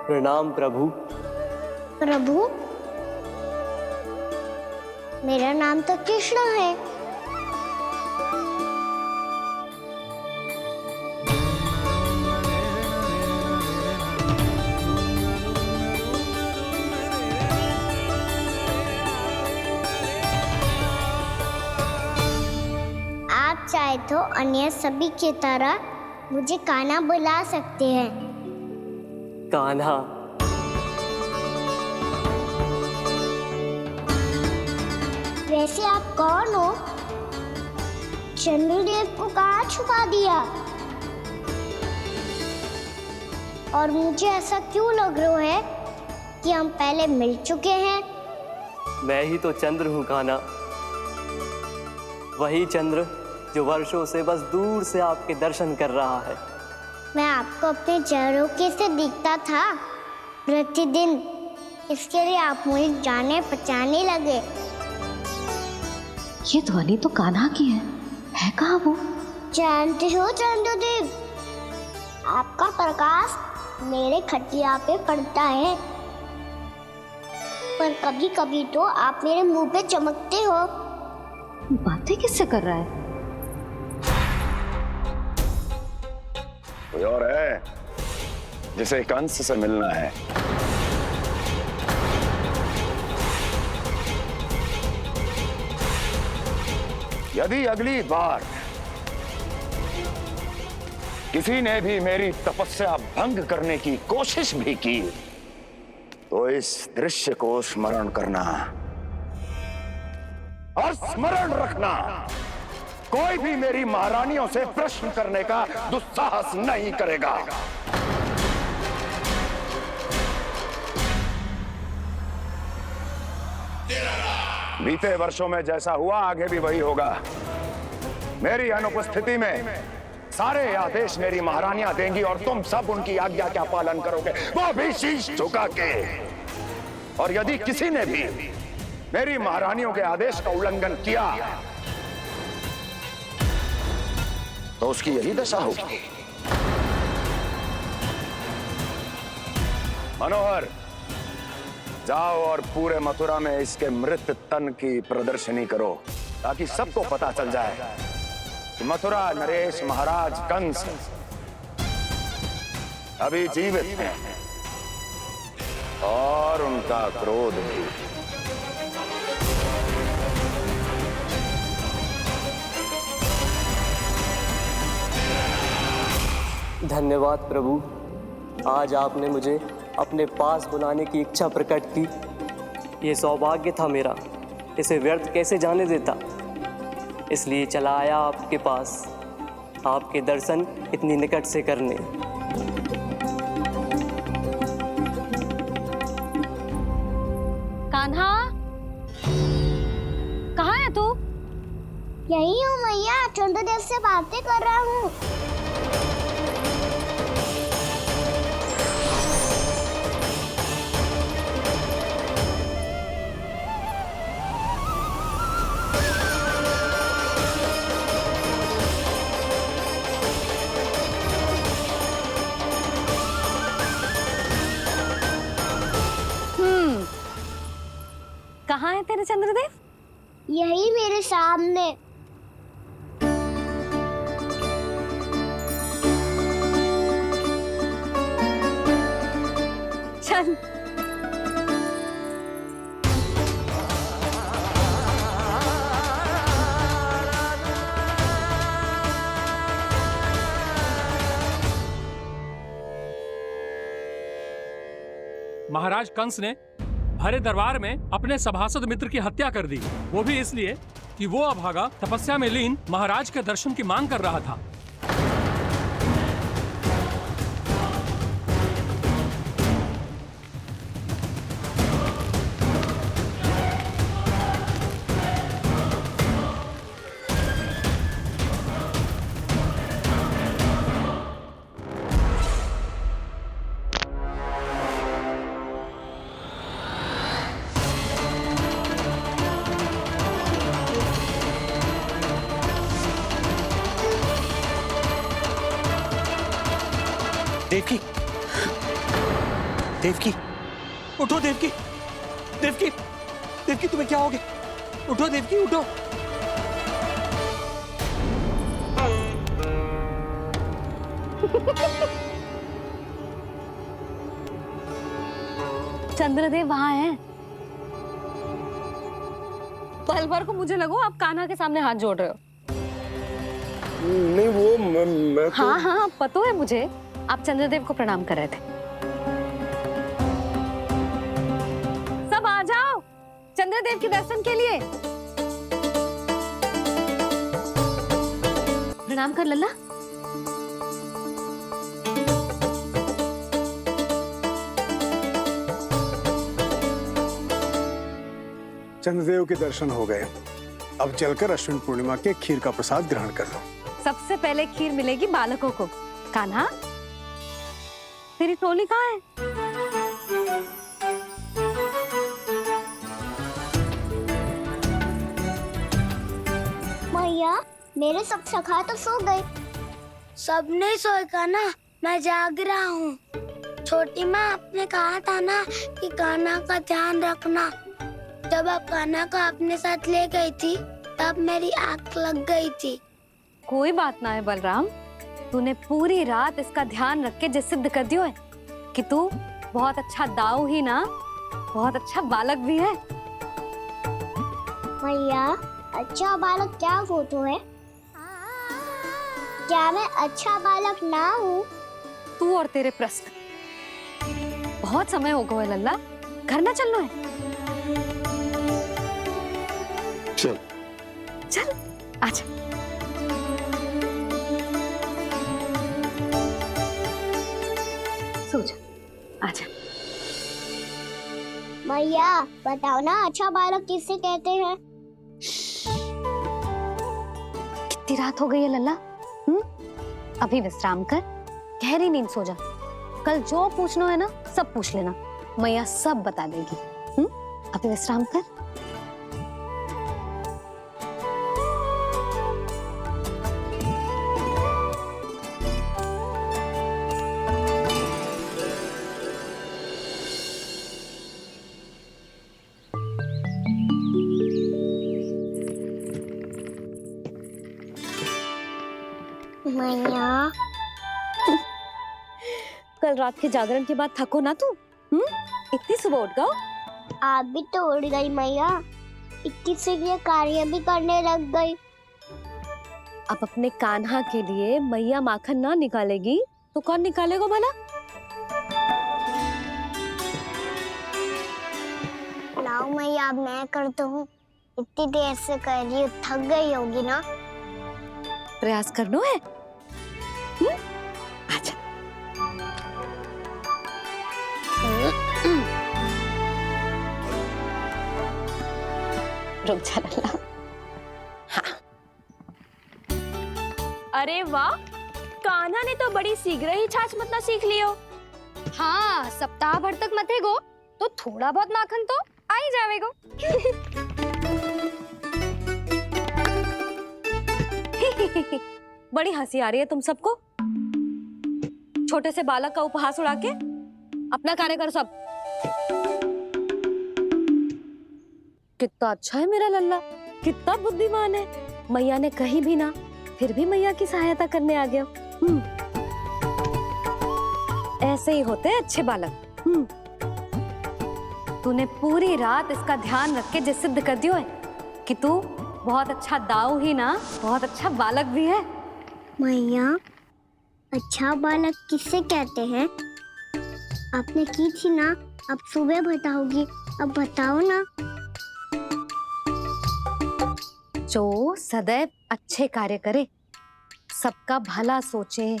प्रणाम प्रभु। प्रभु, मेरा नाम तो कृष्ण है। आप चाहे तो अन्य सभी की तरह मुझे कान्हा बुला सकते हैं। कान्हा? वैसे आप कौन हो? चंद्रदेव को कहाँ छुपा दिया? और मुझे ऐसा क्यों लग रहा है कि हम पहले मिल चुके हैं? मैं ही तो चंद्र हूँ कान्हा, वही चंद्र जो वर्षों से बस दूर से आपके दर्शन कर रहा है। मैं आपको अपने झरोखे से दिखता था प्रतिदिन, इसके लिए आप मुझे जाने पहचानने लगे। ये ध्वनि तो कान्हा की है कहाँ वो? जानते हो चंद्रदेव, आपका प्रकाश मेरे खटिया पे पड़ता है, पर कभी कभी तो आप मेरे मुंह पे चमकते हो। बातें किससे कर रहा है? कोई और है जिसे कंस से मिलना है? यदि अगली बार किसी ने भी मेरी तपस्या भंग करने की कोशिश भी की तो इस दृश्य को स्मरण करना और स्मरण रखना, कोई भी मेरी महारानियों से प्रश्न करने का दुस्साहस नहीं करेगा। बीते वर्षों में जैसा हुआ आगे भी वही होगा। मेरी अनुपस्थिति में सारे आदेश मेरी महारानियां देंगी और तुम सब उनकी आज्ञा का पालन करोगे, वो भी शीश झुका के। और यदि किसी ने भी मेरी महारानियों के आदेश का उल्लंघन किया तो उसकी यही दशा होगी। मनोहर, जाओ और पूरे मथुरा में इसके मृत तन की प्रदर्शनी करो ताकि सबको पता चल जाए कि मथुरा नरेश महाराज कंस अभी जीवित हैं और उनका क्रोध भी। धन्यवाद प्रभु, आज आपने मुझे अपने पास बुलाने की इच्छा प्रकट की। ये सौभाग्य था मेरा, इसे व्यर्थ कैसे जाने देता। इसलिए चला आया आपके पास, आपके दर्शन इतनी निकट से करने। कान्हा, कहाँ है तू? यही हूँ मैया, चंद्रदेव से बातें कर रहा हूँ। कहाँ है तेरे चंद्रदेव? यही मेरे सामने। चल। महाराज कंस ने भरे दरबार में अपने सभासद मित्र की हत्या कर दी, वो भी इसलिए कि वो अभागा तपस्या में लीन महाराज के दर्शन की मांग कर रहा था। देवकी, देवकी, उठो देवकी, देवकी, देवकी तुम्हें क्या हो गया? उठो देवकी, उठो। चंद्रदेव वहां हैं। पल भर को मुझे लगो आप कान्हा के सामने हाथ जोड़ रहे हो। नहीं वो मैं तो... हाँ हाँ पता है मुझे, आप चंद्रदेव को प्रणाम कर रहे थे। सब आ जाओ चंद्रदेव के दर्शन के लिए। प्रणाम कर लल्ला। चंद्रदेव के दर्शन हो गए, अब चलकर अश्विन पूर्णिमा के खीर का प्रसाद ग्रहण कर लो। सबसे पहले खीर मिलेगी बालकों को। कान्हा, तेरी टोली कहाँ है? मैया, मेरे सब सखा तो सो गए। सब नहीं सोएगा ना, मैं जाग रहा हूँ। छोटी माँ, आपने कहा था ना कि कान्हा का ध्यान रखना। जब आप कान्हा को अपने साथ ले गई थी तब मेरी आँख लग गई थी। कोई बात ना है बलराम, तूने पूरी रात इसका ध्यान रख के जो सिद्ध कर दियो है कि तू बहुत अच्छा दाऊ ही ना, बहुत अच्छा बालक भी है। मैया, अच्छा बालक क्या फोटो है? क्या मैं अच्छा बालक ना हूँ? तू और तेरे प्रश्न। बहुत समय हो गया लल्ला, घर ना चलना है। चल चल आजा। सो जा, आजा। मैया, बताओ ना अच्छा बालक किससे कहते हैं? कितनी रात हो गई है लल्ला? अभी विश्राम कर, गहरी नींद सो जा। कल जो पूछना है ना सब पूछ लेना, मैया सब बता देगी। अभी विश्राम कर। मैया, कल रात के जागरण के बाद थको ना तू? इतनी सुबह उठ गओ? आप भी तो उड़ गई मैया, इक्कीस से ये कार्य भी करने लग गई। अब अपने कान्हा के लिए मैया माखन ना निकालेगी तो कौन निकालेगा भला? लाओ मैया, अब मैं करता हूँ। इतनी देर से कर रही हूँ, थक गई होगी ना? प्रयास करनो है। आजा। रुक जा लल्ला। हाँ। अरे वाह, कान्हा ने तो बड़ी शीघ्र ही छाछ मतना सीख लियो। हाँ, सप्ताह भर तक मतेगो तो थोड़ा बहुत माखन तो आ ही जावेगो। बड़ी हंसी आ रही है तुम सबको। छोटे से बालक का उपहास उड़ा के अपना कार्य कर सब। कितना अच्छा है मेरा लल्ला, कितना बुद्धिमान है। मैया ने कही भी ना, फिर भी मैया की सहायता करने आ गया। ऐसे ही होते हैं अच्छे बालक। तूने पूरी रात इसका ध्यान रख के जो सिद्ध कर दियो है कि तू बहुत अच्छा दाऊ ही ना, बहुत अच्छा बालक भी है। मैया, अच्छा बालक किससे कहते हैं? आपने की थी ना, अब सुबह बताओगी, अब बताओ ना। जो सदैव अच्छे कार्य करे, सबका भला सोचे,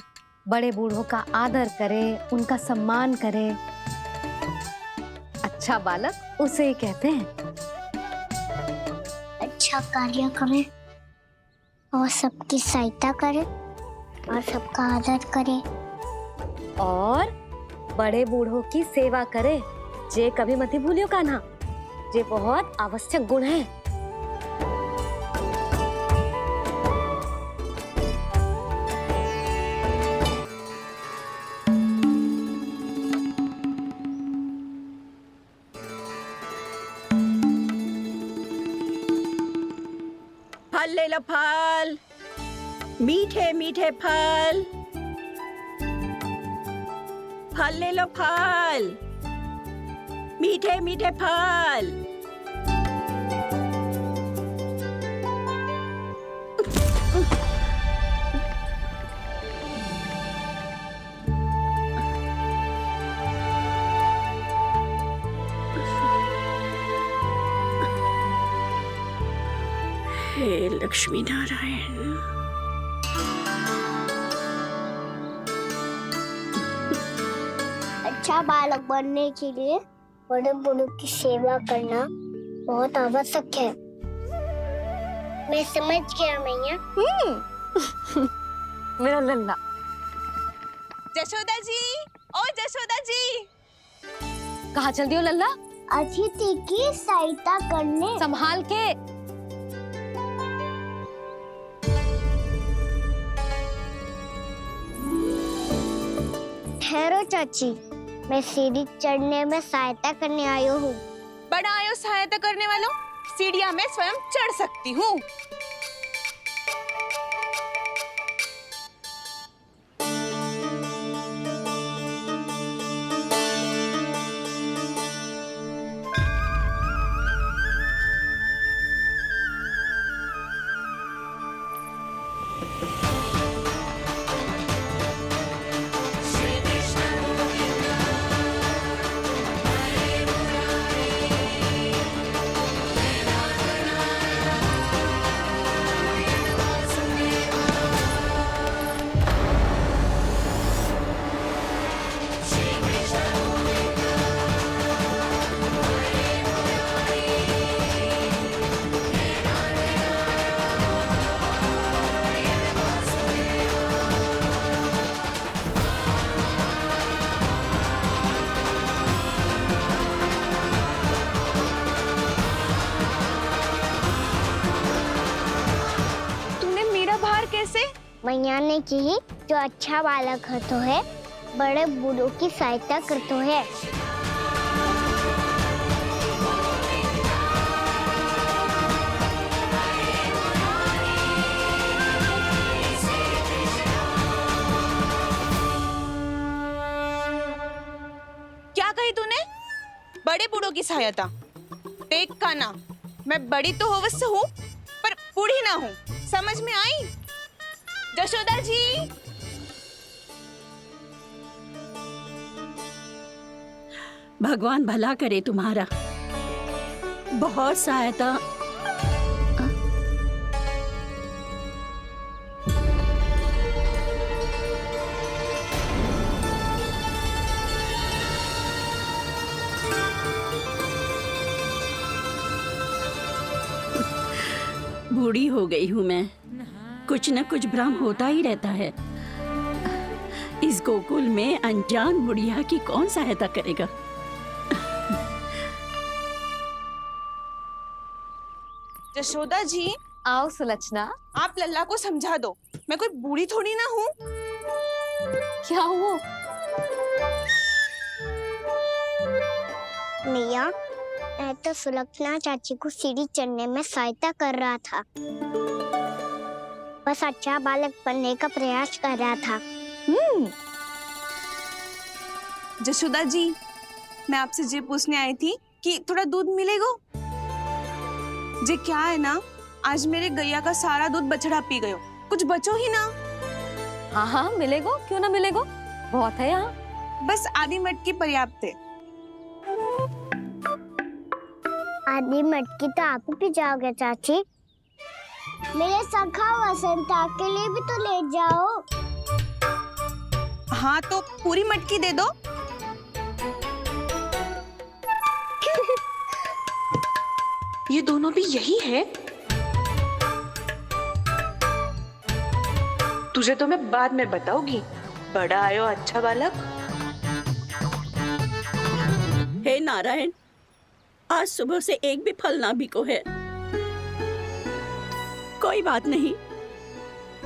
बड़े बूढ़ों का आदर करे, उनका सम्मान करे, अच्छा बालक उसे ही कहते हैं। अच्छा कार्य करे और सबकी सहायता करे और सबका आदर करे और बड़े बूढ़ों की सेवा करे। जे कभी मत भूलियो कान्हा, जे बहुत आवश्यक गुण है। लो फल, मीठे मीठे फल। फल ले लो फल, मीठे मीठे फल। हे लक्ष्मी नारायण। अच्छा बालक बनने के लिए बड़े बड़ों की सेवा करना बहुत आवश्यक है। मैं समझ गया मैया। मेरा लल्ला। जशोदा जी, ओ जशोदा जी, कहाँ चल रही हो लल्ला? अतिथि की सहायता करने। संभाल के। ठहरो चाची, मैं सीढ़ी चढ़ने में सहायता करने आई हूँ। बड़ा आयो सहायता करने वालों, सीढ़ियाँ मैं स्वयं चढ़ सकती हूँ। मैया ने की जो अच्छा बालक होतो है बड़े बूढ़ों की सहायता करतो है। क्या कही तूने? बड़े बूढ़ों की सहायता? देख काना, मैं बड़ी तो अवश्य हूँ पर बूढ़ी ना हूँ, समझ में आई? जशोदा जी, भगवान भला करे तुम्हारा। बहुत सहायता। बूढ़ी हो गई हूँ मैं, कुछ न कुछ भ्रम होता ही रहता है। इस गोकुल में अनजान बुढ़िया की कौन सहायता करेगा? जशोदा जी, आओ सुलक्षणा। आप लल्ला को समझा दो, मैं कोई बूढ़ी थोड़ी ना हूँ। क्या हुआ? मैया, मैं तो सुलक्षणा चाची को सीढ़ी चढ़ने में सहायता कर रहा था, बस अच्छा बालक बनने का प्रयास कर रहा था। जशोदा जी, मैं आपसे ये पूछने आई थी कि थोड़ा दूध मिलेगा? जे क्या है ना, आज मेरे गैया का सारा दूध बछड़ा पी गयो, कुछ बचो ही ना। हाँ हाँ मिलेगो, क्यों ना मिलेगो, बहुत है यहाँ। बस आधी मटकी पर्याप्त है। आधी मटकी तो आप ही पी जाओगे चाची, मेरे सखा वसंता के लिए भी तो ले जाओ। हाँ तो पूरी मटकी दे दो। ये दोनों भी यही है? तुझे तो मैं बाद में बताऊंगी। बड़ा आयो अच्छा बालक। हे नारायण, आज सुबह से एक भी फल ना बिको है। कोई बात नहीं,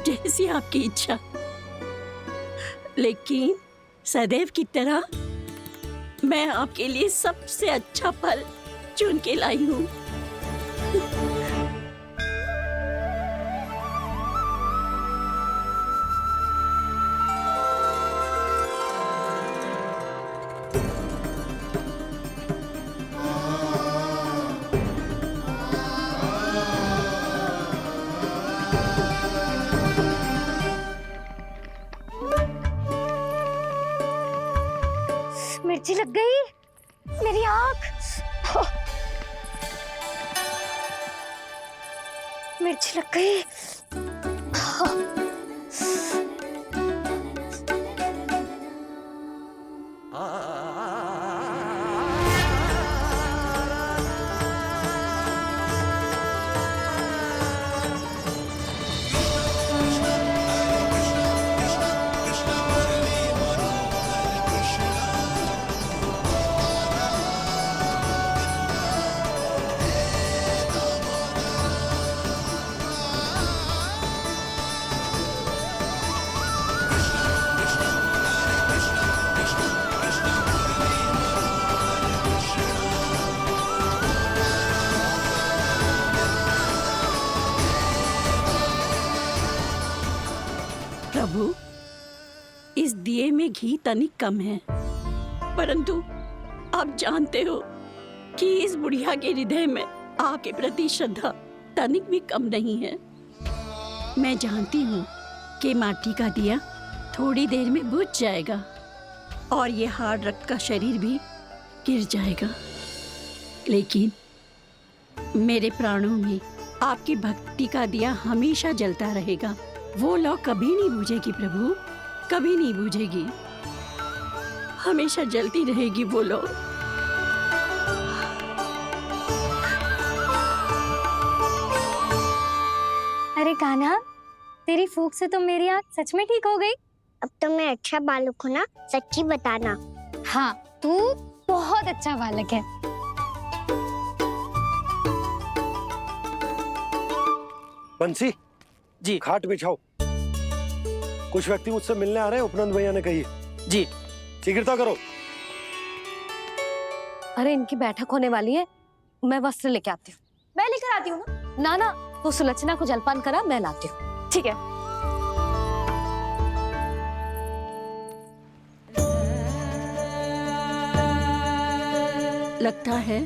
जैसी आपकी इच्छा, लेकिन सदैव की तरह मैं आपके लिए सबसे अच्छा फल चुन के लाई हूँ। मिर्ची लग गई, मेरी आँख। मिर्ची लग गई। प्रभु, इस दिए में घी तनिक कम है, परंतु आप जानते हो कि इस बुढ़िया के हृदय में आपके प्रति श्रद्धा तनिक भी कम नहीं है। मैं जानती हूँ कि माटी का दिया थोड़ी देर में बुझ जाएगा और ये हार्ड रक्त का शरीर भी गिर जाएगा, लेकिन मेरे प्राणों में आपकी भक्ति का दिया हमेशा जलता रहेगा। वो लौ कभी नहीं बुझेगी प्रभु, कभी नहीं बुझेगी, हमेशा जलती रहेगी वो लौ। अरे कान्हा, तेरी फूंक से तो मेरी आँख सच में ठीक हो गई। अब तो मैं अच्छा बालक हूँ ना, सच्ची बताना। हाँ, तू बहुत अच्छा बालक है। बंसी जी, खाट बिछाओ। कुछ व्यक्ति मुझसे मिलने आ रहे हैं, उपनंद भैया ने कही जी। शीघ्रता करो। अरे इनकी बैठक होने वाली है, मैं वस्त्र लेके आती हूँ। मैं लेकर आती हूँ ना। ना, तू सुलक्षणा को जलपान करा, मैं लाती हूँ। ठीक है। लगता है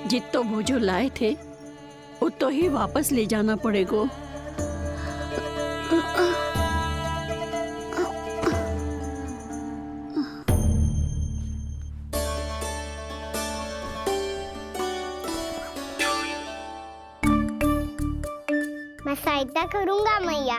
जितो वो जो लाए थे उतो ही वापस ले जाना पड़ेगा। मैं सहायता करूंगा मैया।